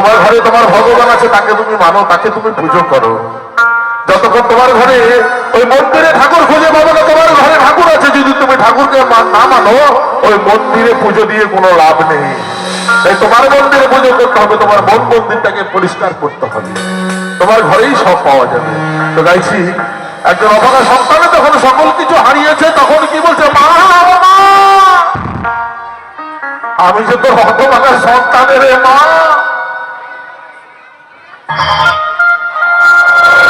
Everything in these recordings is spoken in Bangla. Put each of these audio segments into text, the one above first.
তোমার ঘরে তোমার ভগবান আছে, তাকে তুমি মানো, তাকে তুমি পুজো করো। যতক্ষণ তোমার ঘরে ওই মন্দিরে ঠাকুর খুঁজে পাবে না, তোমার ঘরে ঠাকুর আছে, যদি তুমি ঠাকুরকে না মানো, ওই মন্দিরে পুজো দিয়ে কোনো লাভ নেই। তাই তোমার মন্দিরে পুজো করতে হবে, তোমার মন মন্দিরটাকে পরিষ্কার করতে হবে, তোমার ঘরেই সব পাওয়া যাবে। তো গাইছি, একজন অভাগা সন্তানে যখন সকল কিছু হারিয়েছে, তখন কি বলছে, মা আমি যে তোর হতভাগা সন্তানের মা,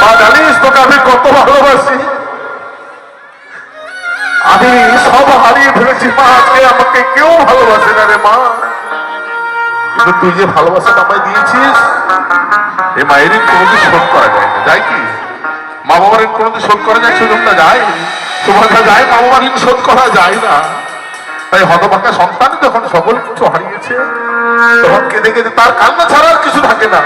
মা জানিস তোকে আমি কত ভালোবাসি, আমি সব হারিয়ে ফেলেছি মা, আজকে আমাকে কেউ ভালোবাসে না রে মা, কিন্তু তুই যে ভালোবাসা আমায় দিয়েছিস, এ মায়ের কোনোদিন শোধ করা যায় না। যায় কি মা বাবার কোনোদিন শোধ করা যায়? সুযোগটা যায়, তোমাকে যায়, মা বাবার শোধ করা যায় না। তাই হতভাগা সন্তান যখন সকল কিছু হারিয়েছে, তখন কেঁদে কেঁদে, তার কান্না ছাড়া আর কিছু থাকে না।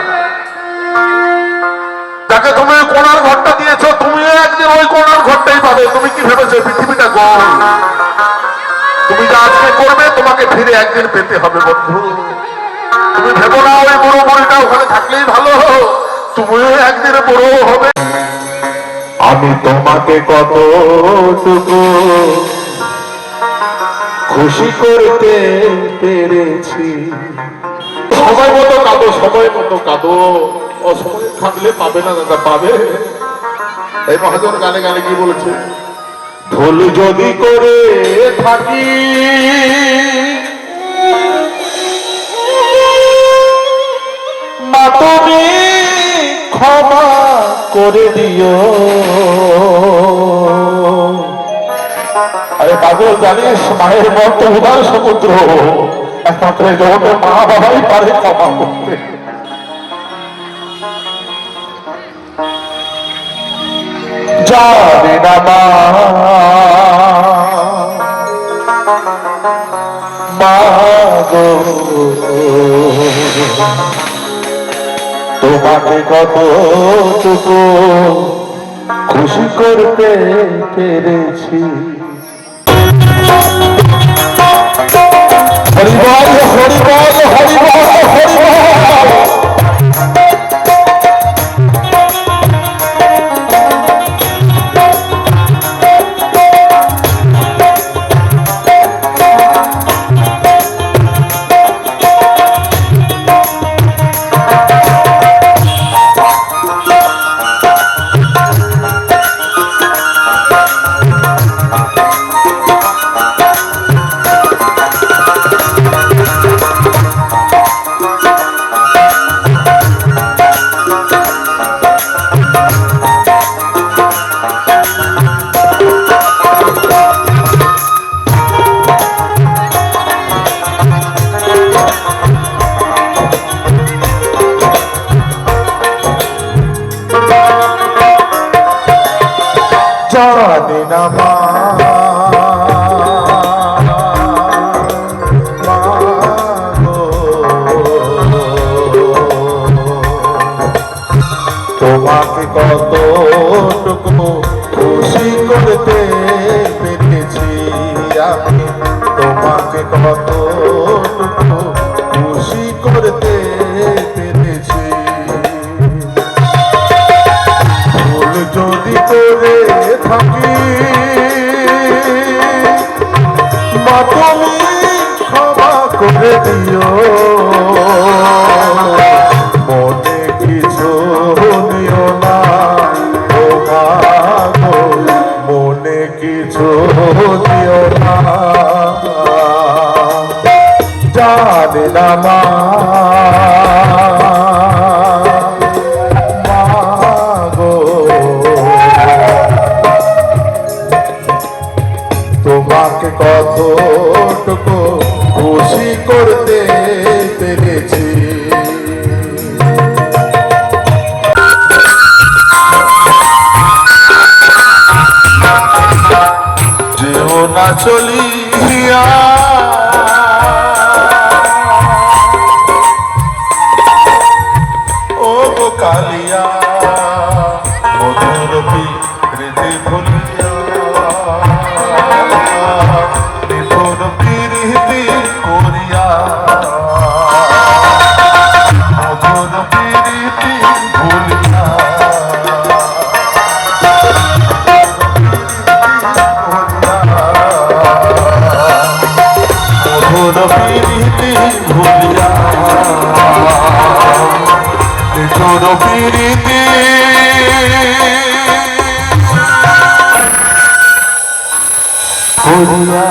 যাকে তুমি কোণার ঘরটা দিয়েছো, তুমিও একদিন ওই কোণার ঘরটাই পাবে। তুমি কি ভেবেছো পৃথিবীটা গোল? তুমি যা আজকে করবে, তোমাকে ফিরে একদিন পেতে হবে বন্ধু। তুমি ভেবো না ওই বড় বড়িটা ওখানে থাকলেই ভালো, তুমিও একদিন বড় হবে। আমি তোমাকে কতটুকু খুশি করতে পেরেছি। সময় মতো কাঁদো, সময় মতো কাঁদো, অসময়ে কাঁদলে পাবে না দাদা, পাবে। এই মহাজন গানে গানে কি বলেছে, ভুল যদি করে থাকি মা তুমি ক্ষমা করে দিও। আরে পাগল, জানিস মায়ের মন তো উদার সমুদ্র, একমাত্র জগতে মা বাবাই পারে ক্ষমা করতে। জানি না মা গো, তোমাকে কতটুকু খুশি করতে পেরেছি। হরিবল হরিবল হরিবল হরিবল। জানি না মা তোমাকে কতটুকু খুশি করতে পেরেছি, আমি তোমাকে কতটুকু খুশি করতে পেরেছি। ভুল যদি করে থাকি মা তুমি ক্ষমা করে দিও। মনে কিছু নিও না ও মা গো, মনে কিছু নিও না। জানি না মা তোমাকে কতটুকু খুশি করতে পেরেছি। যেও না চলিয়া ভুলিয়া তোর পিরিতি ভুলিয়া